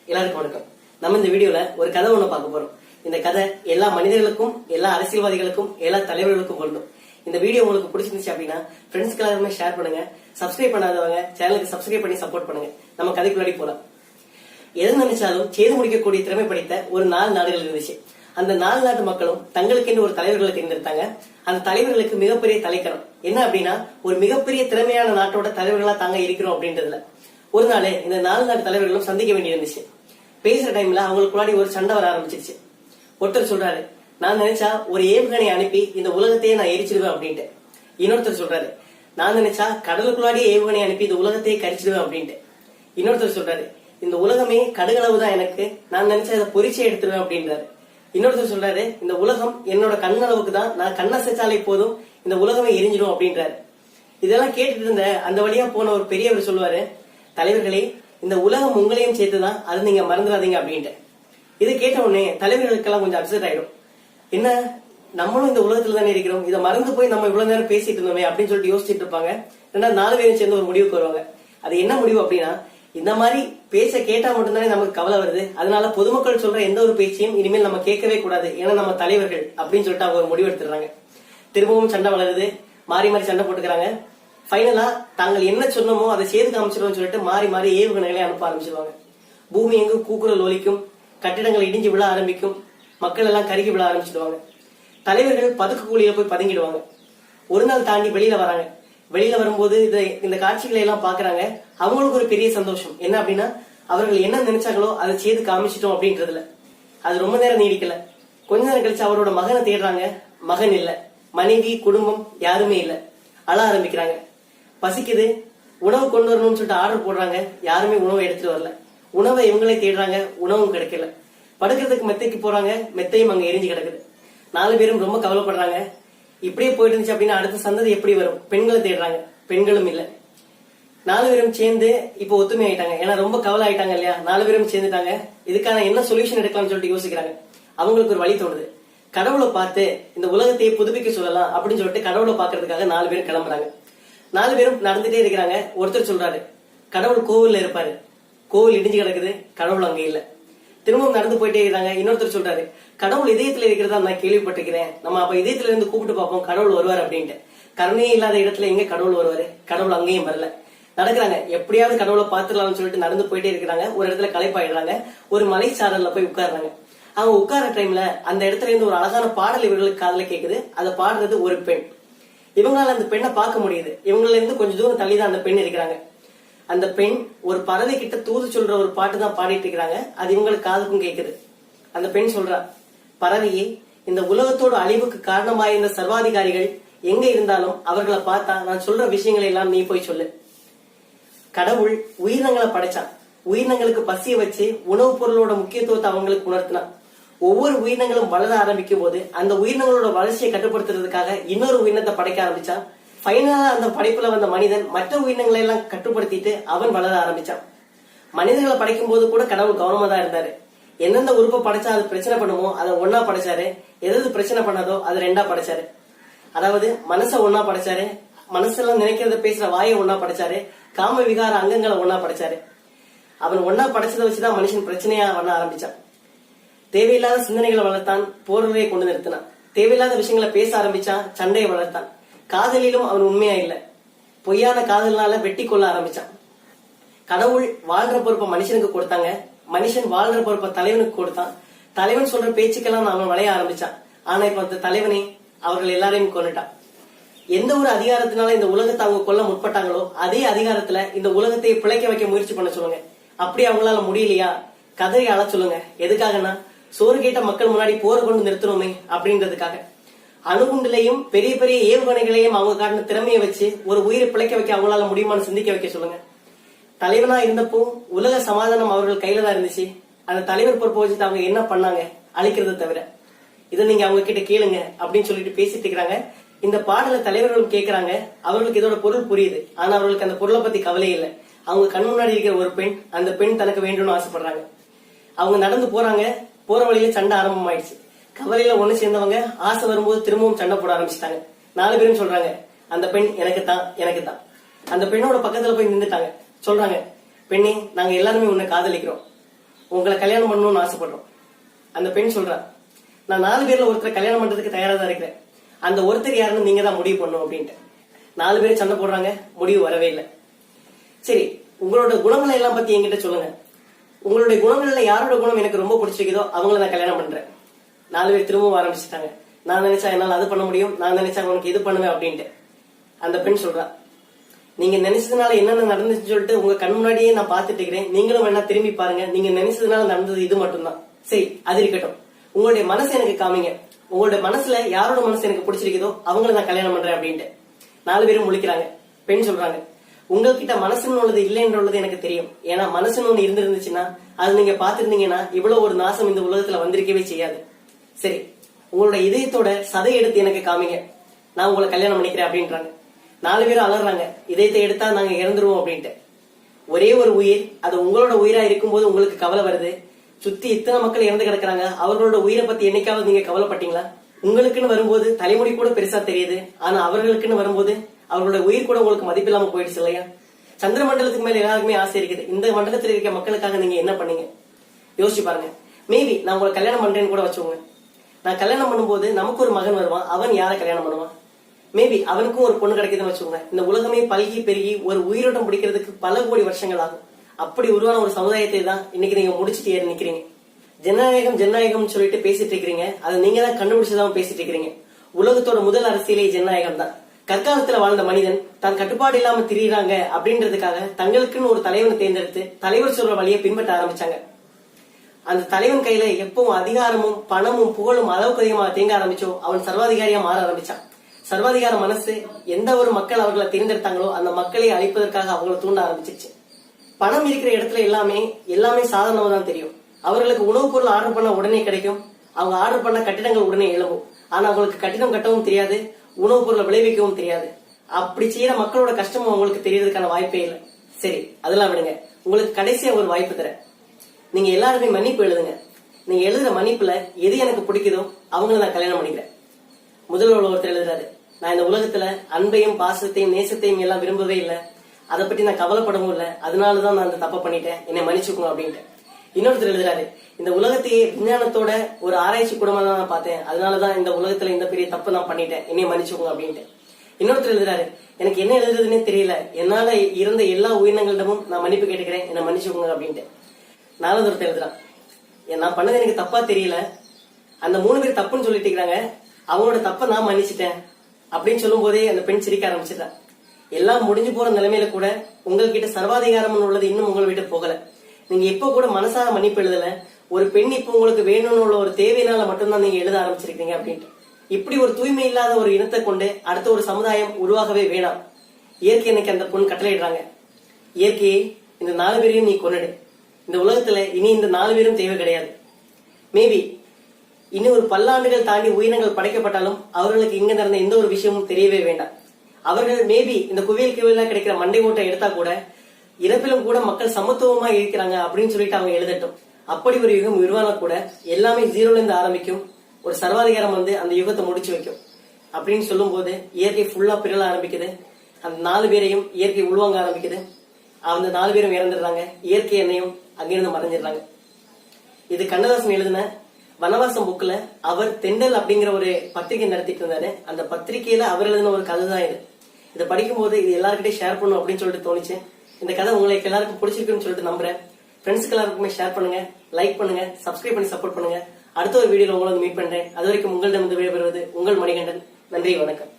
எல்லாருக்கும் வணக்கம். நம்ம இந்த வீடியோல ஒரு கதை ஒண்ணு பார்க்க போறோம். இந்த கதை எல்லா மனிதர்களுக்கும், எல்லா அரசியல்வாதிகளுக்கும், எல்லா தலைவர்களுக்கும் பொருந்தும். இந்த வீடியோ உங்களுக்கு பிடிச்சிருந்துச்சு அப்படின்னா ஃப்ரெண்ட்ஸ்க்கு எல்லாருமே ஷேர் பண்ணுங்க. சப்ஸ்கிரைப் பண்ணாதவங்க சேனலுக்கு சப்ஸ்கிரைப் பண்ணி சப்போர்ட் பண்ணுங்க. நம்ம கதைக்குள்ளாடி போலாம். எது நினைச்சாலும் செய்து முடிக்கக்கூடிய திறமை படைத்த ஒரு 4 நாடுகள் இருந்துச்சு. அந்த 4 நாட்டு மக்களும் தங்களுக்கென்று ஒரு தலைவர்களை தேர்ந்தெடுத்தாங்க. அந்த தலைவர்களுக்கு மிகப்பெரிய தலைக்கணம் என்ன அப்படின்னா, ஒரு மிகப்பெரிய திறமையான நாட்டோட தலைவர்களா தாங்க இருக்கிறோம் அப்படின்றதுல. ஒரு நாள் இந்த 4 நாட்டு தலைவர்களும் சந்திக்க வேண்டி இருந்துச்சு. பேசுற டைம்ல அவங்களுக்குள்ளாடி ஒரு சண்டை வர ஆரம்பிச்சிருச்சு. ஒருத்தர் சொல்றாரு, நான் நினைச்சா ஒரு ஏவுகணை அனுப்பி இந்த உலகத்தையே நான் எரிச்சிடுவேன் அப்படின்ட்டு. இன்னொருத்தர் சொல்றாரு, நான் நினைச்சா கடலுக்குள்ளாடியே ஏவுகணை அனுப்பி இந்த உலகத்தையே கரிச்சிடுவேன் அப்படின்ட்டு. இன்னொருத்தர் சொல்றாரு, இந்த உலகமே கடுகளவு தான் எனக்கு, நான் நினைச்சா இதை பொறிச்சே எடுத்துருவேன் அப்படின்றாரு. இன்னொருத்தர் சொல்றாரு, இந்த உலகம் என்னோட கண்ணளவுக்கு தான், நான் கண்ணசைச்சாலே போதும் இந்த உலகமே எரிஞ்சிடும் அப்படின்றாரு. இதெல்லாம் கேட்டுட்டு இருந்த அந்த வழியா போன ஒரு பெரியவர் சொல்லுவாரு, தலைவர்களே, இந்த உலகம் உங்களையும் சேர்த்துதான், அது நீங்க மறந்துடாதீங்க அப்படின்ட்டு. இது கேட்ட உடனே தலைவர்களுக்கெல்லாம் கொஞ்சம் அப்செட் ஆயிடும். என்ன, நம்மளும் இந்த உலகத்துல தானே இருக்கிறோம், இதை மறந்து போய் நம்ம இவ்வளவு நேரம் பேசிட்டு இருந்தோமே அப்படின்னு சொல்லிட்டு யோசிச்சுட்டு இருப்பாங்க. 4 பேரும் சேர்ந்து ஒரு முடிவுக்கு வருவாங்க. அது என்ன முடிவு அப்படின்னா, இந்த மாதிரி பேச கேட்டா மட்டும்தானே நமக்கு கவலை வருது, அதனால பொதுமக்கள் சொல்ற எந்த ஒரு பேச்சையும் இனிமேல் நம்ம கேட்கவே கூடாது, ஏன்னா நம்ம தலைவர்கள் அப்படின்னு சொல்லிட்டு அவங்க ஒரு முடிவு எடுத்துறாங்க. திரும்பவும் சண்டை வளருது, மாறி மாறி சண்டை போட்டுக்கிறாங்க. ஃபைனலா தாங்கள் என்ன சொன்னமோ அதை செய்து காமிச்சிடும் சொல்லிட்டு மாறி மாறி ஏவுகணைகளை அனுப்ப ஆரம்பிச்சிருவாங்க. பூமி எங்கும் கூக்குரல் ஒலிக்கும், கட்டிடங்கள் இடிஞ்சு விழ ஆரம்பிக்கும், மக்கள் எல்லாம் கருகி விழ ஆரம்பிச்சிடுவாங்க. தலைவர்கள் பதுக்கு கூலியில போய் பதுங்கிடுவாங்க. ஒரு நாள் தாண்டி வெளியில வராங்க. வெளியில வரும்போது இந்த காட்சிகளை எல்லாம் பாக்குறாங்க. அவங்களுக்கு ஒரு பெரிய சந்தோஷம் என்ன அப்படின்னா, அவர்கள் என்ன நினைச்சாங்களோ அதை செய்து காமிச்சிட்டோம் அப்படின்றதுல. அது ரொம்ப நேரம் நீடிக்கல. கொஞ்ச நேரம் கழிச்சு அவரோட மகனை தேடுறாங்க. மகன் இல்ல, மனைவி, குடும்பம் யாருமே இல்ல. அழ ஆரம்பிக்கிறாங்க. பசிக்குது, உணவு கொண்டு வரணும்னு சொல்லிட்டு ஆர்டர் போடுறாங்க. யாருமே உணவை எடுத்துட்டு வரல. உணவை இவங்களே தேடுறாங்க, உணவும் கிடைக்கல. படுக்கிறதுக்கு மெத்தைக்கு போறாங்க, மெத்தையும் அங்க எரிஞ்சு கிடக்குது. 4 பேரும் ரொம்ப கவலைப்படுறாங்க. இப்படியே போயிட்டு இருந்துச்சு அப்படின்னா அடுத்த சந்ததி எப்படி வரும்? பெண்களை தேடுறாங்க, பெண்களும் இல்ல. 4 பேரும் சேர்ந்து இப்ப ஒத்துமை ஆயிட்டாங்க. ஏன்னா ரொம்ப கவலை ஆயிட்டாங்க இல்லையா. 4 பேரும் சேர்ந்துட்டாங்க. இதுக்கான என்ன சொல்யூஷன் எடுக்கலாம்னு சொல்லிட்டு யோசிக்கிறாங்க. அவங்களுக்கு ஒரு வழி தோணுது. கடவுளை பார்த்து இந்த உலகத்தையே புதுப்பிக்க சொல்லலாம் அப்படின்னு சொல்லிட்டு கடவுளை பாக்குறதுக்காக 4 பேரும் கிளம்புறாங்க. 4 பேரும் நடந்துட்டே இருக்கிறாங்க. ஒருத்தர் சொல்றாரு, கடவுள் கோவில்ல இருப்பாரு. கோவில் இடிஞ்சு கிடக்குது, கடவுள் அங்க இல்ல. திரும்பவும் நடந்து போயிட்டே இருக்காங்க. இன்னொருத்தர் சொல்றாரு, கடவுள் இதயத்துல இருக்கிறதா நான் கேள்விப்பட்டிருக்கிறேன், நம்ம அப்ப இதயத்துல இருந்து கூப்பிட்டு பார்ப்போம், கடவுள் வருவார் அப்படின்ட்டு. கருணையே இல்லாத இடத்துல எங்க கடவுள் வருவாரு? கடவுள் அங்கேயும் வரல. நடக்கிறாங்க, எப்படியாவது கடவுளை பாத்துடலாம்னு சொல்லிட்டு நடந்து போயிட்டே இருக்கிறாங்க. ஒரு இடத்துல களைப்பாயிடுறாங்க. ஒரு மலை சாரல்ல போய் உட்கார்றாங்க. அவங்க உட்கார டைம்ல அந்த இடத்துல இருந்து ஒரு அழகான பாடல் இவர்களுக்கு காதுல கேக்குது. அதை பாடுறது ஒரு பெண். இவங்களால அந்த பெண்ணை பார்க்க முடியுது. இவங்கள இருந்து கொஞ்சம் தூரம் தள்ளிதான் அந்த பெண் இருக்கிறாங்க. அந்த பெண் ஒரு பறவை கிட்ட தூது சொல்ற ஒரு பாட்டு தான் பாடிட்டு இருக்கிறாங்க. அது இவங்களுக்கு காதுக்கும் கேக்குது. அந்த பெண் சொல்றா, பறவையே, இந்த உலகத்தோட அழிவுக்கு காரணமாயிருந்த சர்வாதிகாரிகள் எங்க இருந்தாலும் அவர்களை பார்த்தா நான் சொல்ற விஷயங்களை எல்லாம் நீ போய் சொல்லு. கடவுள் உயிரினங்களை படைச்சான். உயிரினங்களுக்கு பசிய வச்சு உணவுப் பொருளோட முக்கியத்துவத்தை அவங்களுக்கு உணர்த்தினான். ஒவ்வொரு உயிரினங்களும் வளர ஆரம்பிக்கும் போது அந்த உயிரினங்களோட வளர்ச்சியை கட்டுப்படுத்துறதுக்காக இன்னொரு உயிரினத்தை படைக்க ஆரம்பிச்சான். ஃபைனலா அந்த படைப்புல வந்த மனிதன் மற்ற உயிரினங்களை எல்லாம் கட்டுப்படுத்திட்டு அவன் வளர ஆரம்பிச்சான். மனிதர்களை படைக்கும் போது கூட கடவுள் கவனமா தான் இருந்தாரு. எந்தெந்த உறுப்பை படைச்சா அது பிரச்சனை பண்ணுமோ அதை ஒன்னா படைச்சாரு, எது பிரச்சனை பண்ணாதோ அது 2ஆ படைச்சாரு. அதாவது மனச ஒன்னா படைச்சாரு, மனசெல்லாம் நினைக்கிறத பேசுற வாயை ஒன்னா படைச்சாரு, காம விகார அங்கங்களை ஒன்னா படைச்சாரு. அவன் ஒன்னா படைச்சதை வச்சுதான் மனுஷன் பிரச்சனையா பண்ண ஆரம்பிச்சான். தேவையில்லாத சிந்தனைகளை வளர்த்தான், போர்வையை கொண்டு நிறுத்தினான். தேவையில்லாத விஷயங்களை பேச ஆரம்பிச்சான், சண்டையை வளர்த்தான். காதலிலும் அவன் உண்மையா இல்ல, பொய்யான காதல்னால வெட்டி கொள்ள ஆரம்பிச்சான். கடவுள் வாழ்ற பொறுப்பை மனுஷனுக்கு கொடுத்தாங்க, மனுஷன் வாழ்ற பொறுப்பை தலைவனுக்கு கொடுத்தான். தலைவன் சொல்ற பேச்சுக்கெல்லாம் அவன் வளைய ஆரம்பிச்சான். ஆனா இப்ப அந்த தலைவனை அவர்கள் எல்லாரையும் கொண்டுட்டான். எந்த ஒரு அதிகாரத்தினால இந்த உலகத்தை அவங்க கொல்ல முற்பட்டாங்களோ அதே அதிகாரத்துல இந்த உலகத்தை பிழைக்க வைக்க முயற்சி பண்ண சொல்லுங்க. அப்படி அவங்களால முடியலையா, கதறி அழ சொல்லுங்க. எதுக்காகனா, சோறு கேட்ட மக்கள் முன்னாடி போரை கொண்டு நிறுத்தணுமே அப்படின்றதுக்காக. அணுகுண்டுலையும் பெரிய பெரிய ஏவுகணைகளையும் அவங்க காட்டின திறமையை வச்சு ஒரு உயிரை பிழைக்க வைக்க அவங்களால முடியுமான்னு சிந்திக்க வைக்க சொல்லுங்க. தலைவனா இருந்தப்போ உலக சமாதானம் அவர்கள் கையில தான் இருந்துச்சு. அந்த தலைவர் பொறுப்பை வச்சுட்டு அவங்க என்ன பண்ணாங்க? அழிக்கிறத தவிர. இதை நீங்க அவங்க கிட்ட கேளுங்க அப்படின்னு சொல்லிட்டு பேசிட்டு இருக்கிறாங்க. இந்த பாடல தலைவர்களும் கேட்கிறாங்க. அவர்களுக்கு இதோட பொருள் புரியுது. ஆனா அவர்களுக்கு அந்த பொருளை பத்தி கவலை இல்லை. அவங்க கண் முன்னாடி இருக்கிற ஒரு பெண், அந்த பெண் தனக்கு வேண்டும்னு ஆசைப்படுறாங்க. அவங்க நடந்து போறாங்க. போற வழியில சண்டை ஆரம்பமாயிடுச்சு. கவலையில ஒண்ணு சேர்ந்தவங்க ஆசை வரும்போது திரும்பவும் சண்டை போட ஆரம்பிச்சிட்டாங்க. 4 பேரும் சொல்றாங்க, அந்த பெண் எனக்கு தான், எனக்கு தான். அந்த பெண்ணோட பக்கத்துல போய் நின்றுட்டாங்க. சொல்றாங்க, பெண்ணே, நாங்க எல்லாருமே உன்னை காதலிக்கிறோம். உங்களை கல்யாணம் பண்ணணும்னு ஆசைப்படுறோம். அந்த பெண் சொல்றா, நான் 4 பேர்ல ஒருத்தரை கல்யாணம் பண்றதுக்கு தயாரா தான் இருக்கிறேன். அந்த ஒருத்தர் யாருன்னு நீங்க தான் முடிவு பண்ணணும் அப்படின்ட்டு 4 பேரும் சண்டை போடுறாங்க. முடிவு வரவே இல்லை. சரி, உங்களோட குணங்களை எல்லாம் பத்தி என்கிட்ட சொல்லுங்க. உங்களுடைய குணங்கள்ல யாரோட குணம் எனக்கு ரொம்ப பிடிச்சிருக்குதோ அவங்கள நான் கல்யாணம் பண்றேன். 4 பேர் திரும்பவும் ஆரம்பிச்சுட்டாங்க. நான் நினைச்சா என்னால அது பண்ண முடியும், நான் நினைச்சா உனக்கு இது பண்ணுவேன் அப்படின்ட்டு. அந்த பெண் சொல்றா, நீங்க நினைச்சதுனால என்னென்ன நடந்துச்சுன்னு சொல்லிட்டு உங்க கண் முன்னாடியே நான் பாத்துட்டு இருக்கிறேன். நீங்களும் வேணா திரும்பி பாருங்க. நீங்க நினைச்சதுனால நடந்தது இது மட்டும்தான். சரி, அது இருக்கட்டும். உங்களுடைய மனசை எனக்கு காமிங்க. உங்களுடைய மனசுல யாரோட மனசு எனக்கு பிடிச்சிருக்குதோ அவங்கள நான் கல்யாணம் பண்றேன் அப்படின்ட்டு 4 பேரும் முழிக்கிறாங்க. பெண் சொல்றாங்க, உங்ககிட்ட மனசுன்னு உள்ளது இல்லைன்றது எனக்கு தெரியும். ஏன்னா மனசுன்னு ஒண்ணு இருந்துச்சுன்னா அது நீங்க பாத்துருந்தீங்கன்னா இவ்வளவு ஒரு நாசம் இந்த உலகத்துல வந்திருக்கவே செய்யாது. சரி, உங்களோட இதயத்தோட சதை எடுத்து எனக்கு காமிங்க, நான் உங்களை கல்யாணம் பண்ணிக்கிறேன் அப்படின்றாங்க. 4 பேரும் அலறாங்க, இதயத்தை எடுத்தா நாங்க இறந்துருவோம் அப்படின்ட்டு. ஒரே ஒரு உயிர், அது உங்களோட உயிரா இருக்கும்போது உங்களுக்கு கவலை வருது. சுத்தி இத்தனை மக்கள் இறந்து கிடக்குறாங்க, அவர்களோட உயிரை பத்தி என்னைக்காவது நீங்க கவலைப்பட்டீங்களா? உங்களுக்குன்னு வரும்போது தலைமுடி கூட பெருசா தெரியுது, ஆனா அவர்களுக்குன்னு வரும்போது அவர்களோட உயிர் கூட உங்களுக்கு மதிப்பில்லாம போயிடுச்சு இல்லையா? சந்திர மண்டலத்துக்கு மேல எல்லாருக்குமே ஆசை இருக்குது. இந்த மண்டலத்தில் இருக்க மக்களுக்காக நீங்க என்ன பண்ணீங்க யோசிச்சு பாருங்க. மேபி நான் உங்களை கல்யாணம் பண்றேன்னு கூட வச்சுக்கோங்க. நான் கல்யாணம் பண்ணும்போது நமக்கு ஒரு மகன் வருவான். அவன் யாரை கல்யாணம் பண்ணுவான்? மேபி அவனுக்கும் ஒரு பொண்ணு கிடைக்குதுன்னு வச்சுக்கோங்க. இந்த உலகமே பல்கி பெருகி ஒரு உயிரோட்டம் பிடிக்கிறதுக்கு பல கோடி வருஷங்கள் ஆகும். அப்படி உருவான ஒரு சமுதாயத்தை தான் இன்னைக்கு நீங்க முடிச்சுட்டு ஏறி நிக்கிறீங்க. ஜனநாயகம் ஜனநாயகம் சொல்லிட்டு பேசிட்டு இருக்கிறீங்க. அதை நீங்க தான் கண்டுபிடிச்சதான் பேசிட்டு இருக்கிறீங்க. உலகத்தோட முதல் அரசியலே ஜனநாயகம் தான். கற்காலத்துல வாழ்ந்த மனிதன் தான் கட்டுப்பாடு இல்லாம திரியிறாங்க அப்படின்றதுக்காக தங்களுக்குன்னு ஒரு தலைவனை தேர்ந்தெடுத்து தலைவர் சொல்ற வழியை பின்பற்ற ஆரம்பிச்சாங்க. அந்த தலைவன் கையில எப்பவும் அதிகாரமும் பணமும் புகழும் அளவுக்கு அதிகமாக தேங்க ஆரம்பிச்சோ அவன் சர்வாதிகாரியா மாற ஆரம்பிச்சான். சர்வாதிகார மனசு எந்த ஒரு மக்கள் அவர்களை தேர்ந்தெடுத்தாங்களோ அந்த மக்களை அழிப்பதற்காக அவங்களை தூண்ட ஆரம்பிச்சிருச்சு. பணம் இருக்கிற இடத்துல எல்லாமே சாதாரணமா தான் தெரியும். அவர்களுக்கு உணவுப் பொருள் ஆர்டர் பண்ண உடனே கிடைக்கும். அவங்க ஆர்டர் பண்ண கட்டிடங்கள் உடனே எழும்பும். ஆனா அவங்களுக்கு கட்டிடம் கட்டவும் தெரியாது, உணவுப் பொருளை விளைவிக்கவும் தெரியாது. அப்படி செய்யற மக்களோட கஷ்டமும் அவங்களுக்கு தெரியறதுக்கான வாய்ப்பே இல்லை. சரி, அதெல்லாம் விடுங்க. உங்களுக்கு கடைசியா ஒரு வாய்ப்பு தரேன். நீங்க எல்லாருமே மன்னிப்பு எழுதுங்க. நீங்க எழுதுற மன்னிப்புல எது எனக்கு பிடிக்குதோ அவங்கள நான் கல்யாணம் பண்ணிக்கிறேன். முதல்ல ஒருத்தர் எழுதுறாரு, நான் இந்த உலகத்துல அன்பையும் பாசத்தையும் நேசத்தையும் எல்லாம் விரும்பவே இல்லை, அதை பத்தி நான் கவலைப்படவும் இல்லை, அதனாலதான் நான் அந்த தப்பை பண்ணிட்டேன், என்னை மன்னிச்சுக்கணும் அப்படின்ட்டு. இன்னொருத்தர் எழுதுறாரு, இந்த உலகத்தையே விஞ்ஞானத்தோட ஒரு ஆராய்ச்சி கூடமா தான் நான் பார்த்தேன், அதனாலதான் இந்த உலகத்துல இந்த பெரிய தப்பு நான் பண்ணிட்டேன், என்னை மன்னிச்சுக்கோங்க அப்படின்ட்டு. இன்னொருத்தர் எழுதுறாரு, எனக்கு என்ன எழுதுறதுன்னே தெரியல, என்னால இருந்த எல்லா உயிரினங்களிடமும் நான் மன்னிப்பு கேட்டுக்கிறேன், என்னை மன்னிச்சுக்கோங்க அப்படின்ட்டு. 4வது ஒருத்தர் எழுதுறான், நான் பண்ணது எனக்கு தப்பா தெரியல, அந்த 3 பேர் தப்புன்னு சொல்லிட்டு இருக்காங்க, அவங்களோட தப்ப நான் மன்னிச்சிட்டேன் அப்படின்னு சொல்லும் போதே அந்த பெண் சிரிக்க ஆரம்பிச்சிட்டான். எல்லாம் முடிஞ்சு போற நிலைமையில கூட உங்ககிட்ட சர்வாதிகாரம் உள்ளது இன்னும் உங்களை விட்டு போகல. நீங்க எப்ப கூட மனசார மன்னிப்பு எழுதல. ஒரு பெண் இப்ப உங்களுக்கு வேணும்னு உள்ள ஒரு தேவையினால மட்டும்தான் நீங்க எழுத ஆரம்பிச்சிருக்கீங்க அப்படின்ட்டு. இப்படி ஒரு தூய்மை இல்லாத ஒரு இனத்தை கொண்டு அடுத்த ஒரு சமுதாயம் உருவாகவே வேணாம். இயற்கை இன்னைக்கு அந்த பொண்ணு கட்டளையிடுறாங்க, இயற்கையை இந்த 4 பேரையும் நீ கொன்னுடு. இந்த உலகத்துல இனி இந்த 4 பேரும் தேவை கிடையாது. மேபி இன்னும் ஒரு பல்லாண்டுகள் தாண்டி உயிரினங்கள் படைக்கப்பட்டாலும் அவர்களுக்கு இங்க நடந்த எந்த ஒரு விஷயமும் தெரியவே வேண்டாம். அவர்கள் மேபி இந்த குவியல் கிடைக்கிற மண்டை ஓட்டை எடுத்தா கூட இறப்பிலும் கூட மக்கள் சமத்துவமா இருக்கிறாங்க அப்படின்னு சொல்லிட்டு அவங்க எழுதட்டும். அப்படி ஒரு யுகம் உருவான கூட எல்லாமே 0ல இருந்து ஆரம்பிக்கும். ஒரு சர்வாதிகாரம் வந்து அந்த யுகத்தை முடிச்சு வைக்கும் அப்படின்னு சொல்லும் போது இயற்கை ஃபுல்லா பிறல ஆரம்பிக்குது. அந்த 4 பேரையும் இயற்கை உள்வாங்க ஆரம்பிக்குது. அந்த 4 பேரும் இறந்துடுறாங்க. இயற்கை எண்ணையும் அங்கிருந்து மறைஞ்சிடுறாங்க. இது கண்ணதாசன் எழுதின வனவாசம் புக்ல அவர் தெண்டல் அப்படிங்கிற ஒரு பத்திரிகை நடத்திட்டு இருந்தாரு. அந்த பத்திரிகையில அவர் எழுதின ஒரு கதை தான் இது. இதை படிக்கும் போது இது எல்லாருக்கிட்டையும் ஷேர் பண்ணும் அப்படின்னு சொல்லிட்டு தோணுச்சு. இந்த கதை உங்களுக்கு எல்லாருக்கும் பிடிச்சிருக்குன்னு சொல்லிட்டு நம்புறேன். ஃப்ரெண்ட்ஸ்க்கு எல்லாருக்குமே ஷேர் பண்ணுங்க, லைக் பண்ணுங்க, சப்ஸ்கிரைப் பண்ணி சப்போர்ட் பண்ணுங்க. அடுத்த ஒரு வீடியோல உங்களை மீட் பண்றேன். அது வரைக்கும் உங்களிடம் விடைபெறுவது உங்கள் மணிகண்டன். நன்றி, வணக்கம்.